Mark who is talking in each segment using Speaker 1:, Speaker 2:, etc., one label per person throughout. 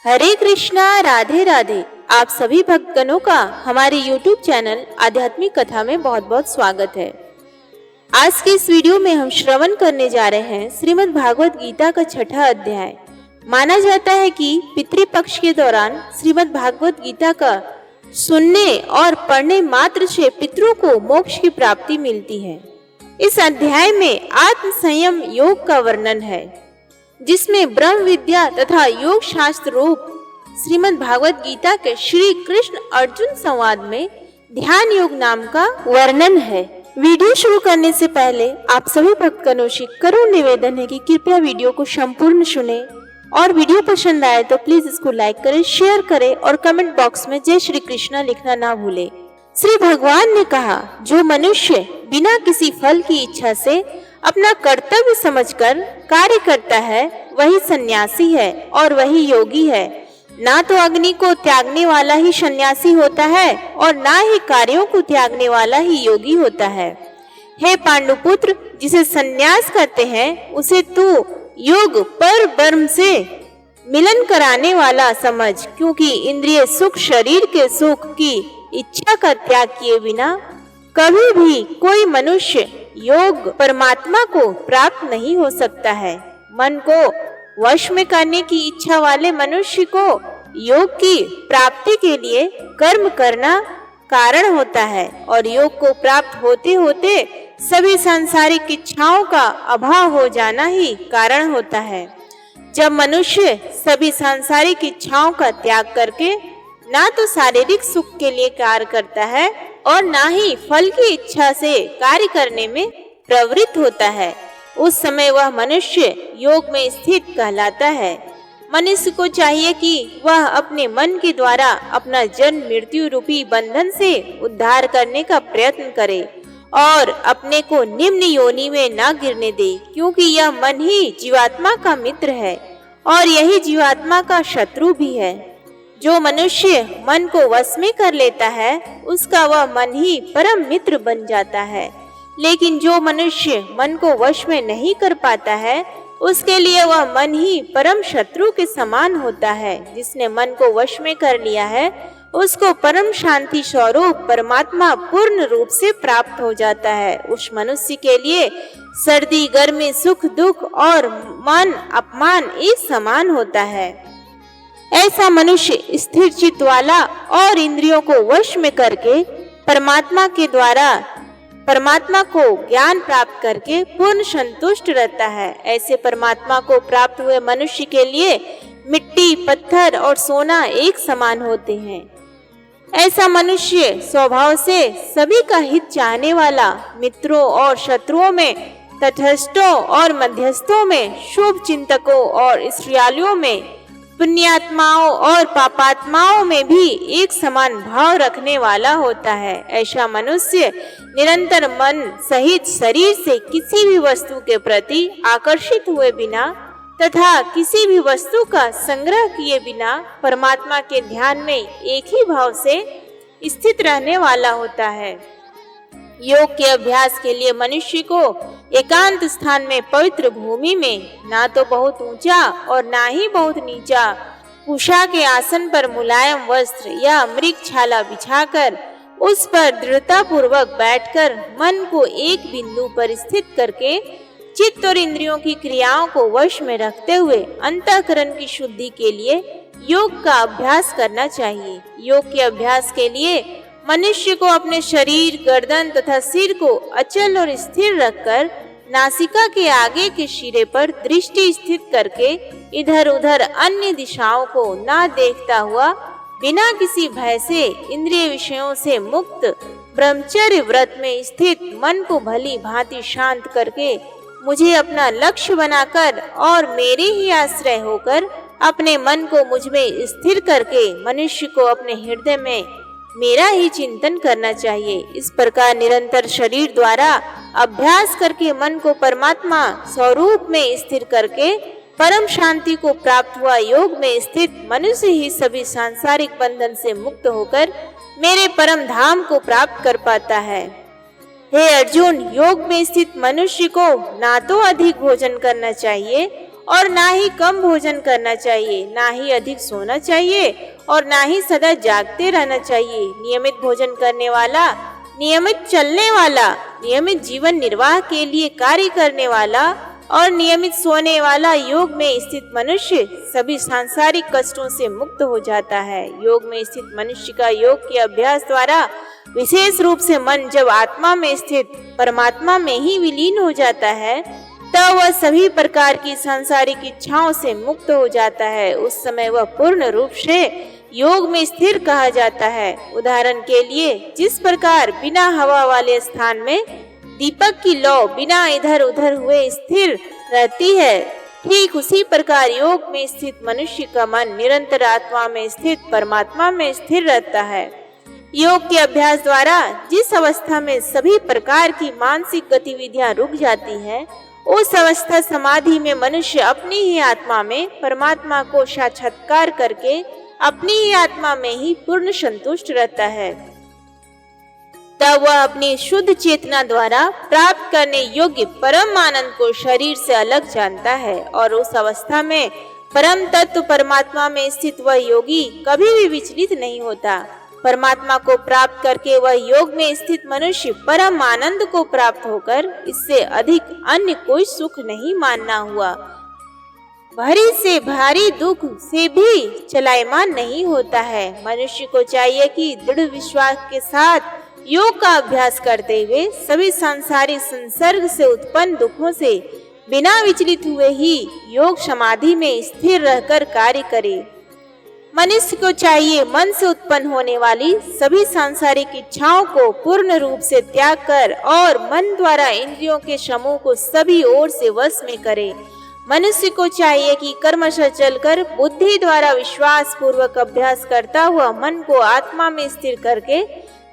Speaker 1: हरे कृष्णा, राधे राधे। आप सभी भक्तगणों का हमारे YouTube चैनल आध्यात्मिक कथा में बहुत बहुत स्वागत है। आज के इस वीडियो में हम श्रवण करने जा रहे हैं श्रीमद् भागवत गीता का 6ठा अध्याय। माना जाता है कि पितृपक्ष के दौरान श्रीमद् भागवत गीता का सुनने और पढ़ने मात्र से पितरों को मोक्ष की प्राप्ति मिलती है। इस अध्याय में आत्म संयम योग का वर्णन है, जिसमें ब्रह्म विद्या तथा योग शास्त्र रूप श्रीमद् भागवत गीता के श्री कृष्ण अर्जुन संवाद में ध्यान योग नाम का वर्णन है। वीडियो शुरू करने से पहले आप सभी भक्तगणों से करुण निवेदन है कि कृपया वीडियो को संपूर्ण सुने और वीडियो पसंद आए तो प्लीज इसको लाइक करें, शेयर करें और कमेंट बॉक्स में जय श्री कृष्ण लिखना ना भूले। श्री भगवान ने कहा, जो मनुष्य बिना किसी फल की इच्छा से अपना कर्तव्य समझकर कार्य करता है वही सन्यासी है और वही योगी है। ना तो अग्नि को त्यागने वाला ही सन्यासी होता है और ना ही कार्यों को त्यागने वाला ही योगी होता है। हे पांडुपुत्र, जिसे सन्यास करते हैं उसे तू योग पर ब्रह्म से मिलन कराने वाला समझ, क्योंकि इंद्रिय सुख शरीर के सुख की इच्छा का त्याग किए बिना कभी भी कोई मनुष्य योग परमात्मा को प्राप्त नहीं हो सकता है। मन को वश में करने की इच्छा वाले मनुष्य को योग की प्राप्ति के लिए कर्म करना कारण होता है और योग को प्राप्त होते होते सभी सांसारिक इच्छाओं का अभाव हो जाना ही कारण होता है। जब मनुष्य सभी सांसारिक इच्छाओं का त्याग करके ना तो शारीरिक सुख के लिए कार्य करता है और ना ही फल की इच्छा से कार्य करने में प्रवृत्त होता है, उस समय वह मनुष्य योग में स्थित कहलाता है। मनुष्य को चाहिए कि वह अपने मन के द्वारा अपना जन्म मृत्यु रूपी बंधन से उद्धार करने का प्रयत्न करे और अपने को निम्न योनि में न गिरने दे, क्योंकि यह मन ही जीवात्मा का मित्र है और यही जीवात्मा का शत्रु भी है। जो मनुष्य मन को वश में कर लेता है उसका वह मन ही परम मित्र बन जाता है, लेकिन जो मनुष्य मन को वश में नहीं कर पाता है उसके लिए वह मन ही परम शत्रु के समान होता है। जिसने मन को वश में कर लिया है उसको परम शांति स्वरूप परमात्मा पूर्ण रूप से प्राप्त हो जाता है। उस मनुष्य के लिए सर्दी गर्मी सुख दुख और मान अपमान एक समान होता है। ऐसा मनुष्य स्थिर चित्त वाला और इंद्रियों को वश में करके परमात्मा के द्वारा परमात्मा को ज्ञान प्राप्त करके पूर्ण संतुष्ट रहता है। ऐसे परमात्मा को प्राप्त हुए मनुष्य के लिए मिट्टी पत्थर और सोना एक समान होते हैं। ऐसा मनुष्य स्वभाव से सभी का हित चाहने वाला, मित्रों और शत्रुओं में, तटस्थों और मध्यस्थों में, शुभ चिंतकों और ईर्ष्यालुओं में, पुण्यात्माओं और पापात्माओं में भी एक समान भाव रखने वाला होता है। ऐसा मनुष्य निरंतर मन सहित शरीर से किसी भी वस्तु के प्रति आकर्षित हुए बिना तथा किसी भी वस्तु का संग्रह किए बिना परमात्मा के ध्यान में एक ही भाव से स्थित रहने वाला होता है। योग के अभ्यास के लिए मनुष्य को एकांत स्थान में पवित्र भूमि में ना तो बहुत ऊंचा और ना ही बहुत नीचा कुशा के आसन पर मुलायम वस्त्र या मृगछाला बिछाकर उस पर दृढ़ता पूर्वक बैठकर मन को एक बिंदु पर स्थित करके चित्त और इंद्रियों की क्रियाओं को वश में रखते हुए अंतःकरण की शुद्धि के लिए योग का अभ्यास करना चाहिए। योग के अभ्यास के लिए मनुष्य को अपने शरीर, गर्दन तथा सिर को अचल और स्थिर रखकर नासिका के आगे के सिरे पर दृष्टि स्थित करके इधर उधर अन्य दिशाओं को ना देखता हुआ बिना किसी भय से इंद्रिय विषयों से मुक्त ब्रह्मचर्य व्रत में स्थित मन को भली भांति शांत करके मुझे अपना लक्ष्य बनाकर और मेरे ही आश्रय होकर अपने मन को मुझ में स्थिर करके मनुष्य को अपने हृदय में मेरा ही चिंतन करना चाहिए। इस प्रकार निरंतर शरीर द्वारा अभ्यास करके मन को परमात्मा स्वरूप में स्थिर करके परम शांति को प्राप्त हुआ योग में स्थित मनुष्य ही सभी सांसारिक बंधन से मुक्त होकर मेरे परम धाम को प्राप्त कर पाता है। हे अर्जुन, योग में स्थित मनुष्य को ना तो अधिक भोजन करना चाहिए और ना ही कम भोजन करना चाहिए, ना ही अधिक सोना चाहिए और ना ही सदा जागते रहना चाहिए। नियमित भोजन करने वाला, नियमित चलने वाला, नियमित जीवन निर्वाह के लिए कार्य करने वाला और नियमित सोने वाला योग में स्थित मनुष्य सभी सांसारिक कष्टों से मुक्त हो जाता है। योग में स्थित मनुष्य का योग के अभ्यास द्वारा विशेष रूप से मन जब आत्मा में स्थित परमात्मा में ही विलीन हो जाता है, तब वह सभी प्रकार की सांसारिक इच्छाओं से मुक्त हो जाता है। उस समय वह पूर्ण रूप से योग में स्थिर कहा जाता है। उदाहरण के लिए, जिस प्रकार बिना हवा वाले स्थान में दीपक की लौ बिना इधर उधर हुए स्थिर रहती है, ठीक उसी प्रकार योग में स्थित मनुष्य का मन निरंतर आत्मा में स्थित परमात्मा में स्थिर रहता है। योग के अभ्यास द्वारा जिस अवस्था में सभी प्रकार की मानसिक गतिविधियां रुक जाती है, उस अवस्था समाधि में मनुष्य अपनी ही आत्मा में परमात्मा को साक्षात्कार करके अपनी ही आत्मा में ही पूर्ण संतुष्ट रहता है। तब वह अपनी शुद्ध चेतना द्वारा प्राप्त करने योग्य परम आनंद को शरीर से अलग जानता है और उस अवस्था में परम तत्व परमात्मा में स्थित वह योगी कभी भी विचलित नहीं होता। परमात्मा को प्राप्त करके वह योग में स्थित मनुष्य परम आनंद को प्राप्त होकर इससे अधिक अन्य कोई सुख नहीं मानना हुआ भारी से भारी दुख से भी चलायमान नहीं होता है। मनुष्य को चाहिए कि दृढ़ विश्वास के साथ योग का अभ्यास करते हुए सभी सांसारिक संसर्ग से उत्पन्न दुखों से बिना विचलित हुए ही योग समाधि में स्थिर रहकर कार्य करे। मनुष्य को चाहिए मन से उत्पन्न होने वाली सभी सांसारिक इच्छाओं को पूर्ण रूप से त्याग कर और मन द्वारा इंद्रियों के समूह को सभी ओर से वश में करे। मनुष्य को चाहिए कि कर्मशः चलकर बुद्धि द्वारा विश्वास पूर्वक अभ्यास करता हुआ मन को आत्मा में स्थिर करके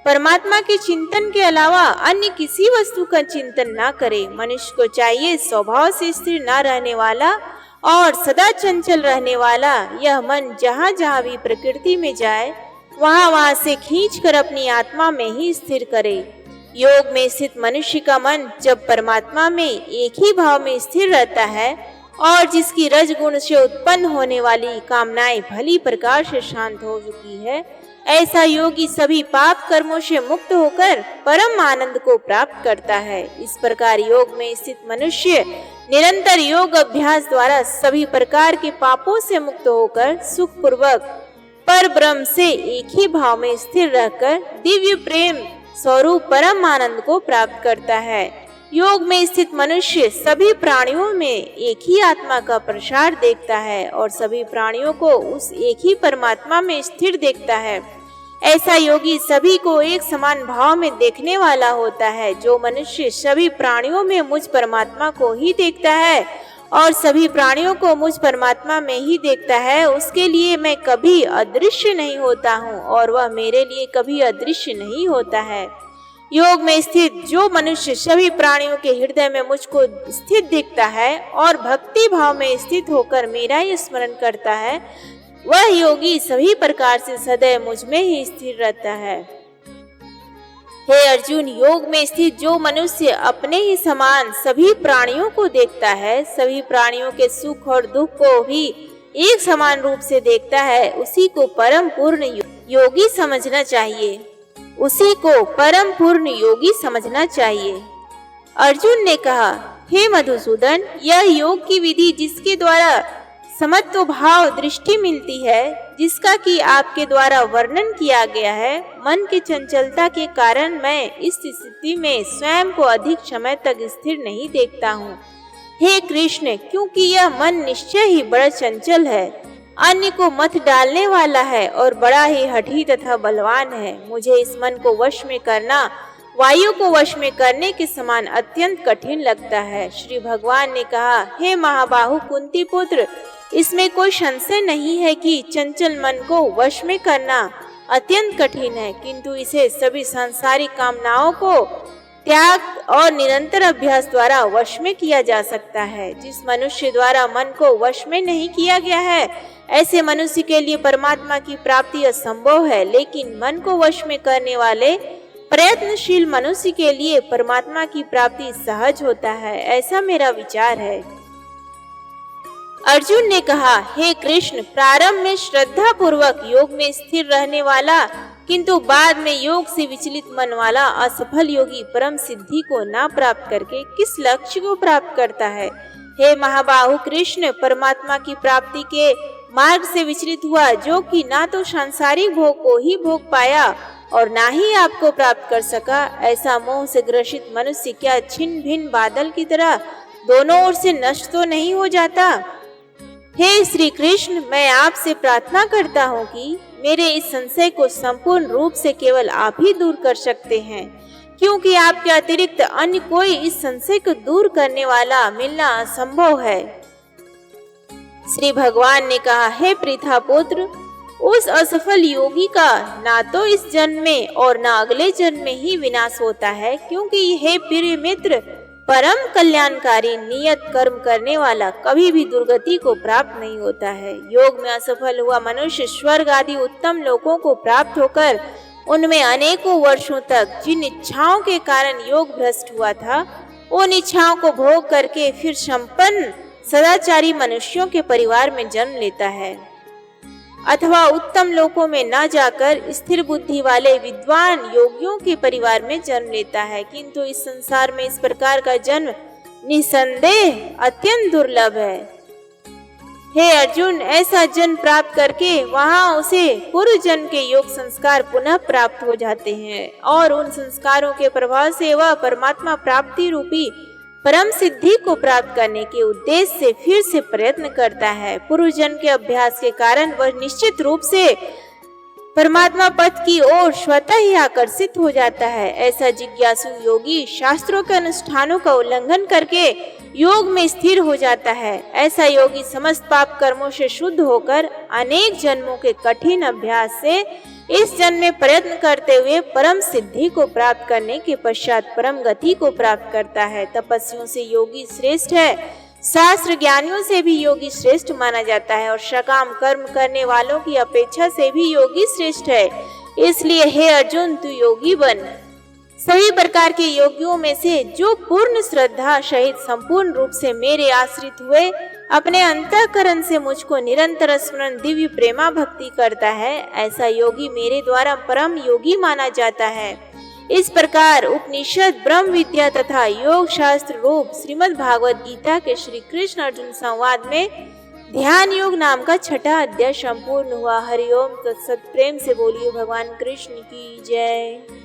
Speaker 1: परमात्मा के चिंतन के अलावा अन्य किसी वस्तु का चिंतन न करे। मनुष्य को चाहिए स्वभाव से स्थिर न रहने वाला और सदा चंचल रहने वाला यह मन जहाँ जहाँ भी प्रकृति में जाए वहाँ वहाँ से खींचकर अपनी आत्मा में ही स्थिर करे। योग में स्थित मनुष्य का मन जब परमात्मा में एक ही भाव में स्थिर रहता है और जिसकी रजगुण से उत्पन्न होने वाली कामनाएं भली प्रकार से शांत हो चुकी है, ऐसा योगी सभी पाप कर्मों से मुक्त होकर परम आनंद को प्राप्त करता है। इस प्रकार योग में स्थित मनुष्य निरंतर योग अभ्यास द्वारा सभी प्रकार के पापों से मुक्त होकर सुख पूर्वक पर ब्रह्म से एक ही भाव में स्थिर रहकर दिव्य प्रेम स्वरूप परम आनंद को प्राप्त करता है। योग में स्थित मनुष्य सभी प्राणियों में एक ही आत्मा का प्रसार देखता है और सभी प्राणियों को उस एक ही परमात्मा में स्थिर देखता है। ऐसा योगी सभी को एक समान भाव में देखने वाला होता है। जो मनुष्य सभी प्राणियों में मुझ परमात्मा को ही देखता है और सभी प्राणियों को मुझ परमात्मा में ही देखता है, उसके लिए मैं कभी अदृश्य नहीं होता हूँ और वह मेरे लिए कभी अदृश्य नहीं होता है। योग में स्थित जो मनुष्य सभी प्राणियों के हृदय में मुझको स्थित दिखता है और भक्ति भाव में स्थित होकर मेरा ही स्मरण करता है, वह योगी सभी प्रकार से सदैव मुझ में ही स्थिर रहता है। हे अर्जुन, योग में स्थित जो मनुष्य अपने ही समान सभी प्राणियों को देखता है, सभी प्राणियों के सुख और दुख को भी एक समान रूप से देखता है, उसी को परम पूर्ण योगी समझना चाहिए। उसी को परम पूर्ण योगी समझना चाहिए। अर्जुन ने कहा, हे मधुसूदन, यह योग की विधि जिसके द्वारा समत्व भाव दृष्टि मिलती है, जिसका कि आपके द्वारा वर्णन किया गया है, मन की चंचलता के कारण मैं इस स्थिति में स्वयं को अधिक समय तक स्थिर नहीं देखता हूँ। हे कृष्ण, क्योंकि यह मन निश्चय ही बड़ा चंचल है, अन्य को मत डालने वाला है और बड़ा ही हठी तथा बलवान है। मुझे इस मन को वश में करना वायु को वश में करने के समान अत्यंत कठिन लगता है। श्री भगवान ने कहा, हे महाबाहु कुंती पुत्र, इसमें कोई संशय नहीं है कि चंचल मन को वश में करना अत्यंत कठिन है, किंतु इसे सभी सांसारिक कामनाओं को त्याग और निरंतर अभ्यास द्वारा वश में किया जा सकता है। जिस मनुष्य द्वारा मन को वश में नहीं किया गया है, ऐसे मनुष्य के लिए परमात्मा की प्राप्ति असंभव है, लेकिन मन को वश में करने वाले प्रयत्नशील मनुष्य के लिए परमात्मा की प्राप्ति सहज होता है। ऐसा मेरा विचार है। अर्जुन ने कहा, हे कृष्ण, प्रारंभ में श्रद्धा पूर्वक योग में स्थिर रहने वाला किंतु बाद में योग से विचलित मन वाला असफल योगी परम सिद्धि को ना प्राप्त करके किस लक्ष्य को प्राप्त करता है? हे महाबाहु कृष्ण, परमात्मा की प्राप्ति के मार्ग से विचलित हुआ जो कि ना तो सांसारिक भोग को ही भोग पाया और ना ही आपको प्राप्त कर सका, ऐसा मोह से ग्रसित मनुष्य क्या छिन्न भिन्न बादल की तरह दोनों ओर से नष्ट तो नहीं हो जाता? हे श्री कृष्ण, मैं आपसे प्रार्थना करता हूँ कि मेरे इस संशय को संपूर्ण रूप से केवल आप ही दूर कर सकते हैं, क्योंकि आपके अतिरिक्त अन्य कोई इस संशय को दूर करने वाला मिलना असंभव है। श्री भगवान ने कहा, हे पृथा पुत्र, उस असफल योगी का ना तो इस जन्म में और ना अगले जन्म में ही विनाश होता है, क्योंकि हे प्रिय मित्र, परम कल्याणकारी नियत कर्म करने वाला कभी भी दुर्गति को प्राप्त नहीं होता है। योग में असफल हुआ मनुष्य स्वर्ग आदि उत्तम लोकों को प्राप्त होकर उनमें अनेकों वर्षों तक जिन इच्छाओं के कारण योग भ्रष्ट हुआ था, उन इच्छाओं को भोग करके फिर संपन्न सदाचारी मनुष्यों के परिवार में जन्म लेता है, अथवा उत्तम लोकों में न जाकर स्थिर बुद्धि वाले विद्वान योगियों के परिवार में जन्म लेता है। किंतु इस संसार में इस प्रकार का जन्म निसंदेह अत्यंत दुर्लभ है। हे अर्जुन, ऐसा जन्म प्राप्त करके वहाँ उसे पूर्व जन्म के योग संस्कार पुनः प्राप्त हो जाते हैं और उन संस्कारों के प्रभाव से वह परमात्मा प्राप्ति रूपी परम सिद्धि को प्राप्त करने के उद्देश्य से फिर से प्रयत्न करता है। पूर्व जन्म के अभ्यास के कारण वह निश्चित रूप से परमात्मा पथ की ओर स्वतः ही आकर्षित हो जाता है। ऐसा जिज्ञासु योगी शास्त्रों के अनुष्ठानों का उल्लंघन करके योग में स्थिर हो जाता है। ऐसा योगी समस्त पाप कर्मों से शुद्ध होकर अनेक जन्मों के कठिन अभ्यास से इस जन्म में प्रयत्न करते हुए परम सिद्धि को प्राप्त करने के पश्चात परम गति को प्राप्त करता है। तपस्वियों से योगी श्रेष्ठ है, शास्त्र ज्ञानियों से भी योगी श्रेष्ठ माना जाता है और सकाम कर्म करने वालों की अपेक्षा से भी योगी श्रेष्ठ है। इसलिए हे अर्जुन, तू योगी बन। सभी प्रकार के योगियों में से जो पूर्ण श्रद्धा सहित संपूर्ण रूप से मेरे आश्रित हुए अपने अंतःकरण से मुझको निरंतर स्मरण दिव्य प्रेमा भक्ति करता है, ऐसा योगी मेरे द्वारा परम योगी माना जाता है। इस प्रकार उपनिषद, ब्रह्म विद्या तथा योग शास्त्र रूप श्रीमद् भागवत गीता के श्री कृष्ण अर्जुन संवाद में ध्यान योग नाम का छठा अध्याय संपूर्ण हुआ। हरिओम तत्सत। प्रेम से बोलिए भगवान कृष्ण की जय।